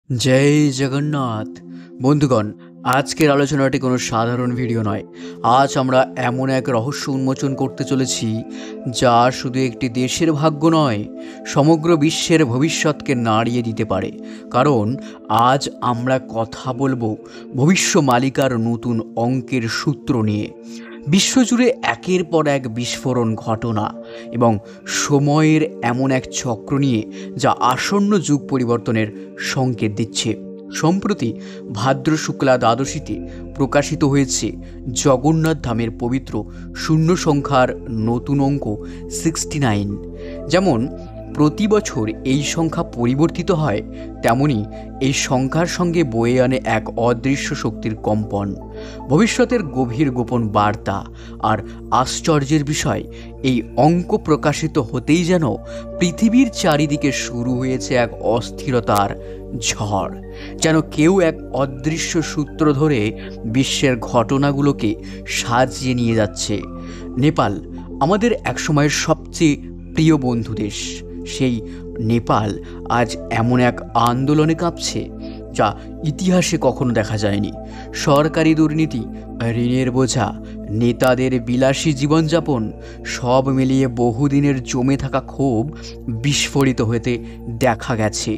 জয় জগন্নাথ। বন্ধুগণ, আজকের আলোচনাটি কোনো সাধারণ ভিডিও নয়। আজ আমরা এমন এক রহস্য উন্মোচন করতে চলেছি যা শুধু একটি দেশের ভাগ্য নয়, সমগ্র বিশ্বের ভবিষ্যৎকে নাড়িয়ে দিতে পারে। কারণ আজ আমরা কথা বলবো ভবিষ্যমালিকার নতুন অঙ্কের সূত্র নিয়ে। বিশ্বজুড়ে একের পর এক বিস্ফোরণ ঘটনা এবং সময়ের এমন এক চক্র নিয়ে যা আসন্ন যুগ পরিবর্তনের সংকেত দিচ্ছে। সম্প্রতি ভাদ্র শুক্লা দ্বাদশীতে প্রকাশিত হয়েছে জগন্নাথ ধামের পবিত্র শূন্য সংখ্যার নতুন অঙ্ক 69। যেমন প্রতি বছর এই সংখ্যা পরিবর্তিত হয়, তেমনি এই সংখ্যার সঙ্গে বয়ে আনে এক অদৃশ্য শক্তির কম্পন, ভবিষ্যতের গভীর গোপন বার্তা। আর আশ্চর্যের বিষয়, এই অঙ্ক প্রকাশিত হতেই যেন পৃথিবীর চারিদিকে শুরু হয়েছে এক অস্থিরতার ঝড়। যেন কেউ এক অদৃশ্য সূত্র ধরে বিশ্বের ঘটনাগুলোকে সাজিয়ে নিয়ে যাচ্ছে। নেপাল আমাদের একসময়ের সবচেয়ে প্রিয় বন্ধু দেশ। সেই নেপাল আজ এমন এক আন্দোলনে কাঁপছে যা ইতিহাসে কখনো দেখা যায়নি। সরকারি দুর্নীতি, ঋণের বোঝা, নেতাদের বিলাসী জীবনযাপন, সব মিলিয়ে বহুদিনের জমে থাকা ক্ষোভ বিস্ফোরিত হতে দেখা গেছে।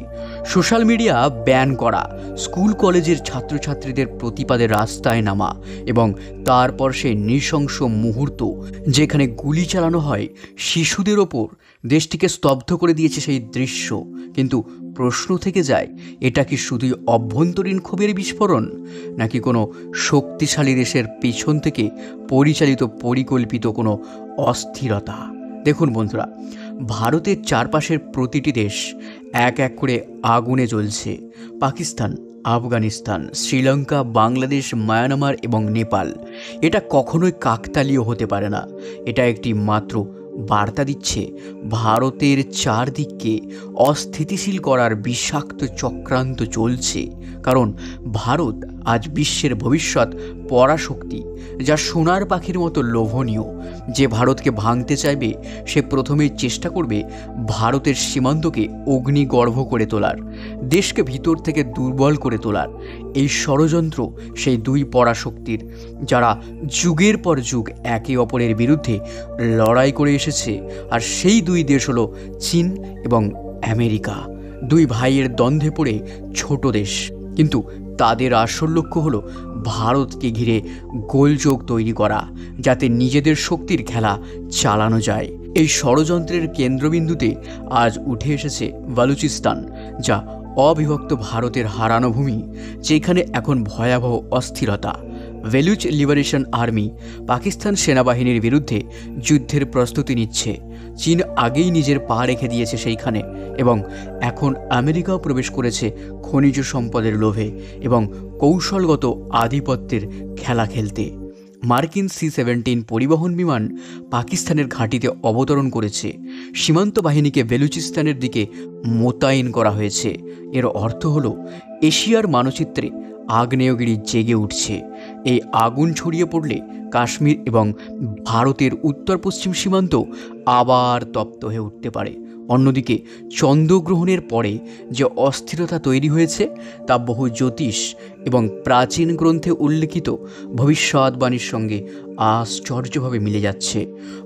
সোশ্যাল মিডিয়া ব্যান করা, স্কুল কলেজের ছাত্রছাত্রীদের প্রতিবাদে রাস্তায় নামা এবং তারপর সেই নৃশংস মুহূর্ত যেখানে গুলি চালানো হয় শিশুদের ওপর, দেশটিকে স্তব্ধ করে দিয়েছে সেই দৃশ্য। কিন্তু প্রশ্ন থেকে যায়, এটা কি শুধুই অভ্যন্তরীণ ক্ষোভের বিস্ফোরণ, নাকি কোনো শক্তিশালী দেশের পেছন থেকে পরিচালিত পরিকল্পিত কোনো অস্থিরতা? দেখুন বন্ধুরা, ভারতের চারপাশের প্রতিটি দেশ এক এক করে আগুনে জ্বলছে। পাকিস্তান, আফগানিস্তান, শ্রীলঙ্কা, বাংলাদেশ, মায়ানমার এবং নেপাল। এটা কখনোই কাকতালীয় হতে পারে না। এটা একটি মাত্র বার্তা দিচ্ছে ভারতের চারদিককে অস্থিতিশীল করার বিষাক্ত চক্রান্ত চলছে। কারণ ভারত আজ বিশ্বের ভবিষ্যৎ পরাশক্তি, যা সোনার পাখির মতো লোভনীয়। যে ভারতকে ভাঙতে চাইবে সে প্রথমেই চেষ্টা করবে ভারতের সীমান্তকে অগ্নিগর্ভ করে তোলার, দেশকে ভিতর থেকে দুর্বল করে তোলার। এই ষড়যন্ত্র সেই দুই পরাশক্তির, যারা যুগের পর যুগ একে অপরের বিরুদ্ধে লড়াই করে এসেছে। আর সেই দুই দেশ হলো চীন এবং আমেরিকা। দুই ভাইয়ের দ্বন্দ্বে পড়ে ছোট দেশ, কিন্তু তাদের আসল লক্ষ্য হলো ভারতকে ঘিরে গোলযোগ তৈরি করা, যাতে নিজেদের শক্তির খেলা চালানো যায়। এই ষড়যন্ত্রের কেন্দ্রবিন্দুতে আজ উঠে এসেছে বালুচিস্তান, যা অবিভক্ত ভারতের হারানো ভূমি, যেখানে এখন ভয়াবহ অস্থিরতা। বেলুচ লিবারেশন আর্মি পাকিস্তান সেনাবাহিনীর বিরুদ্ধে যুদ্ধের প্রস্তুতি নিচ্ছে। চীন আগেই নিজের পা রেখে দিয়েছে সেইখানে, এবং এখন আমেরিকাও প্রবেশ করেছে খনিজ সম্পদের লোভে এবং কৌশলগত আধিপত্যের খেলা খেলতে। মার্কিন C-17 পরিবহন বিমান পাকিস্তানের ঘাঁটিতে অবতরণ করেছে। সীমান্ত বাহিনীকে বেলুচিস্তানের দিকে মোতায়েন করা হয়েছে। এর অর্থ হলো এশিয়ার মানচিত্রে আগ্নেয়গিরি জেগে উঠছে। এই আগুন ছড়িয়ে পড়লে কাশ্মীর এবং ভারতের উত্তর পশ্চিম সীমান্ত আবার তপ্ত হয়ে উঠতে পারে। অন্যদিকে চন্দ্রগ্রহণের পরে যে অস্থিরতা তৈরি হয়েছে তা বহু জ্যোতিষ এবং প্রাচীন গ্রন্থে উল্লিখিত ভবিষ্যৎবাণীর সঙ্গে আশ্চর্যভাবে মিলে যাচ্ছে।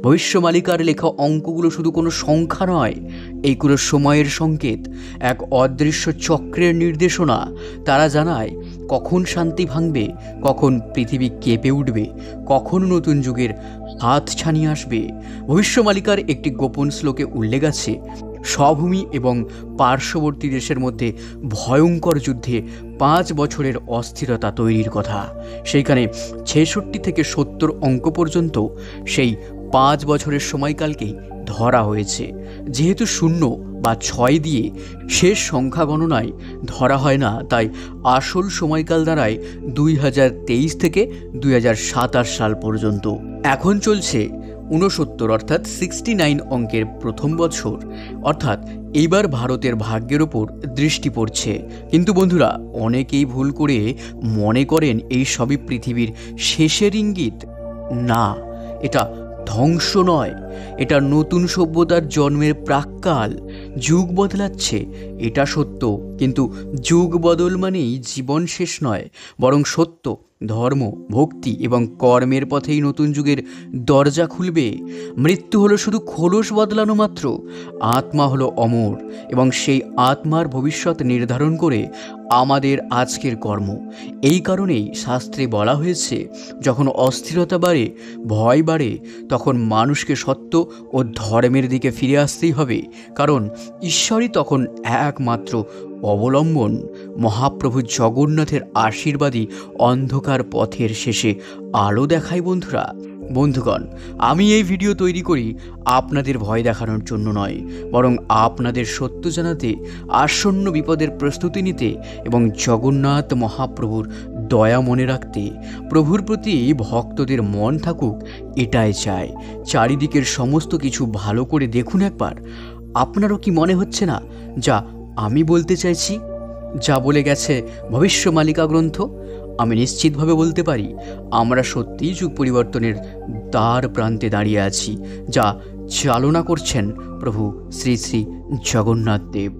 ভবিষ্যমালিকার লেখা অঙ্কগুলো শুধু কোনো সংখ্যা নয়, এইগুলো সময়ের সংকেত, এক অদৃশ্য চক্রের নির্দেশনা। তারা জানায় কখন শান্তি ভাঙবে, কখন পৃথিবী কেঁপে উঠবে, কখন নতুন যুগের হাত ছানিয়ে আসবে। ভবিষ্যমালিকার একটি গোপন শ্লোকে উল্লেখ আছে, স্বভূমি এবং পার্শ্ববর্তী দেশের মধ্যে ভয়ঙ্কর যুদ্ধে 5 বছরের অস্থিরতা তৈরির কথা। সেইখানে 66 থেকে 70 অঙ্ক পর্যন্ত সেই 5 বছরের সময়কালকেই ধরা হয়েছে। যেহেতু 0 বা 6 দিয়ে শেষ সংখ্যা গণনায় ধরা হয় না, তাই আসল সময়কাল দাঁড়ায় 2023 থেকে 2027 সাল পর্যন্ত। এখন চলছে 69 অর্থাৎ 69 অঙ্কের প্রথম বছর, অর্থাৎ এইবার ভারতের ভাগ্যের ওপর দৃষ্টি পড়ছে। কিন্তু বন্ধুরা, অনেকেই ভুল করে মনে করেন এই সবই পৃথিবীর শেষের ইঙ্গিত। না, এটা ধ্বংস নয়, এটা নতুন সভ্যতার জন্মের প্রাক্কাল। যুগ বদলাচ্ছে, এটা সত্য, কিন্তু যুগ বদল মানেই জীবন শেষ নয়, বরং সত্য, ধর্ম, ভক্তি এবং কর্মের পথেই নতুন যুগের দরজা খুলবে। মৃত্যু হলো শুধু খোলস বদলানো মাত্র, আত্মা হলো অমর, এবং সেই আত্মার ভবিষ্যৎ নির্ধারণ করে আমাদের আজকের কর্ম। এই কারণেই শাস্ত্রে বলা হয়েছে, যখন অস্থিরতা বাড়ে, ভয় বাড়ে, তখন মানুষকে সত্য ও ধর্মের দিকে ফিরে আসতেই হবে, কারণ ঈশ্বরই তখন একমাত্র অবলম্বন। মহাপ্রভু জগন্নাথের আশীর্বাদই অন্ধকার পথের শেষে আলো দেখায়। বন্ধুগণ, আমি এই ভিডিও তৈরি করি আপনাদের ভয় দেখানোর জন্য নয়, বরং আপনাদের সত্য জানাতে, আসন্ন বিপদের প্রস্তুতি নিতে এবং জগন্নাথ মহাপ্রভুর দয়া মনে রাখতে। প্রভুর প্রতি ভক্তদের মন থাকুক, এটাই চাই। চারিদিকের সমস্ত কিছু ভালো করে দেখুন একবার। আপনারও কি মনে হচ্ছে না যা আমি বলতে চাইছি, যা বলে গেছে ভবিষ্যমালিকা গ্রন্থ? আমি নিশ্চিতভাবে বলতে পারি, আমরা সত্যিই যুগ পরিবর্তনের দ্বার প্রান্তে দাঁড়িয়ে আছি, যা চালনা করছেন প্রভু শ্রী শ্রী জগন্নাথ দেব।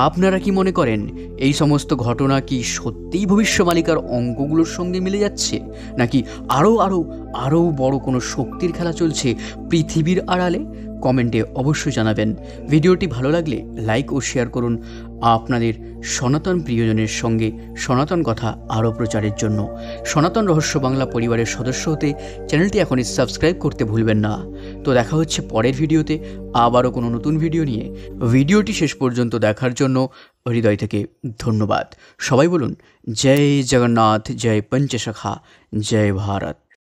আপনারা কি মনে করেন এই সমস্ত ঘটনা কি সত্যিই ভবিষ্যমালিকার অঙ্কগুলোর সঙ্গে মিলে যাচ্ছে, নাকি আরও আরও আরও বড় কোনো শক্তির খেলা চলছে পৃথিবীর আড়ালে? কমেন্টে অবশ্যই জানাবেন। ভিডিওটি ভালো লাগলে লাইক ও শেয়ার করুন আপনাদের সনাতন প্রিয়জনের সঙ্গে সনাতন কথা আরও প্রচারের জন্য। সনাতন রহস্য বাংলা পরিবারের সদস্য হতে চ্যানেলটি এখনই সাবস্ক্রাইব করতে ভুলবেন না। তো দেখা হচ্ছে পরের ভিডিওতে আবারও কোনো নতুন ভিডিও নিয়ে। ভিডিওটি শেষ পর্যন্ত দেখার জন্য হৃদয় থেকে ধন্যবাদ। সবাই বলুন জয় জগন্নাথ, জয় পঞ্চসখা, জয় ভারত।